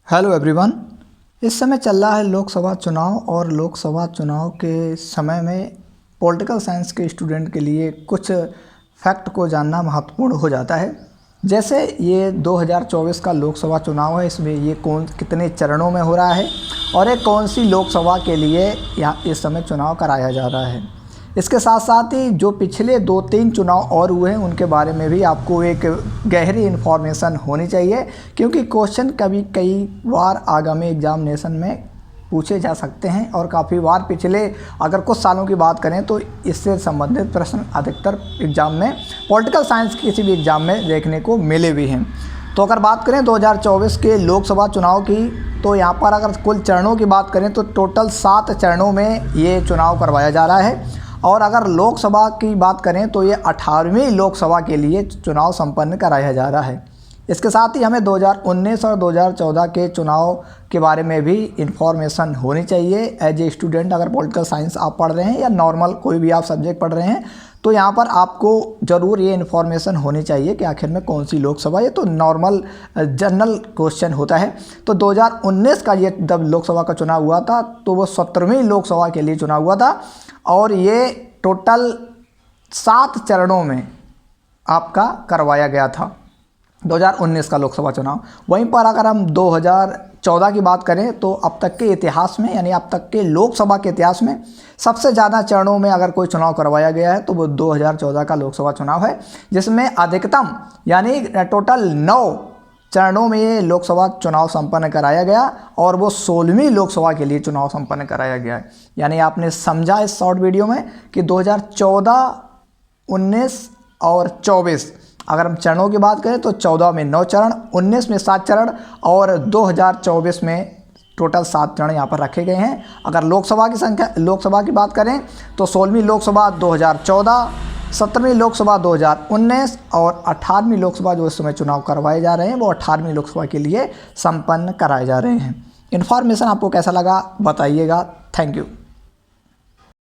Hello everyone. इस समय चल रहा है लोकसभा चुनाव और लोकसभा चुनाव के समय में पॉलिटिकल साइंस के स्टूडेंट के लिए कुछ फैक्ट को जानना महत्वपूर्ण हो जाता है। जैसे ये 2024 का लोकसभा चुनाव है, इसमें ये कितने चरणों में हो रहा है और ये कौन सी लोकसभा के लिए यहाँ इस समय चुनाव कराया जा रहा है। इसके साथ साथ ही जो पिछले 2-3 चुनाव और हुए हैं उनके बारे में भी आपको एक गहरी इन्फॉर्मेशन होनी चाहिए, क्योंकि क्वेश्चन कई बार आगामी एग्जामिनेशन में पूछे जा सकते हैं और काफ़ी बार पिछले अगर कुछ सालों की बात करें तो इससे संबंधित प्रश्न अधिकतर एग्ज़ाम में पॉलिटिकल साइंस के किसी भी एग्ज़ाम में देखने को मिले भी हैं। तो अगर बात करें 2024 के लोकसभा चुनाव की, तो यहाँ पर अगर कुल चरणों की बात करें तो टोटल 7 चरणों में ये चुनाव करवाया जा रहा है। और अगर लोकसभा की बात करें तो ये 18वीं लोकसभा के लिए चुनाव संपन्न कराया जा रहा है। इसके साथ ही हमें 2019 और 2014 के चुनाव के बारे में भी इंफॉर्मेशन होनी चाहिए। एज ए स्टूडेंट अगर पॉलिटिकल साइंस आप पढ़ रहे हैं या नॉर्मल कोई भी आप सब्जेक्ट पढ़ रहे हैं तो यहाँ पर आपको ज़रूर ये इन्फॉर्मेशन होनी चाहिए कि आखिर में कौन सी लोकसभा, ये तो नॉर्मल जनरल क्वेश्चन होता है। तो 2019 का ये जब लोकसभा का चुनाव हुआ था तो वो 17वीं लोकसभा के लिए चुनाव हुआ था और ये टोटल 7 चरणों में आपका करवाया गया था 2019 का लोकसभा चुनाव। वहीं पर अगर हम 2014 की बात करें तो अब तक के इतिहास में, यानी अब तक के लोकसभा के इतिहास में सबसे ज़्यादा चरणों में अगर कोई चुनाव करवाया गया है तो वो 2014 का लोकसभा चुनाव है, जिसमें अधिकतम यानी टोटल 9 चरणों में ये लोकसभा चुनाव संपन्न कराया गया और वो 16वीं लोकसभा के लिए चुनाव संपन्न कराया गया है। यानी आपने समझा इस शॉर्ट वीडियो में कि 2014, 19 और 24 अगर हम चरणों की बात करें तो 14 में 9 चरण, 19 में 7 चरण और 2024 में टोटल 7 चरण यहाँ पर रखे गए हैं। अगर लोकसभा की बात करें तो 16वीं लोकसभा 2014, 17वीं लोकसभा 2019 और 18वीं लोकसभा जो इस समय चुनाव करवाए जा रहे हैं वो 18वीं लोकसभा के लिए संपन्न कराए जा रहे हैं। इन्फॉर्मेशन आपको कैसा लगा बताइएगा। Thank you.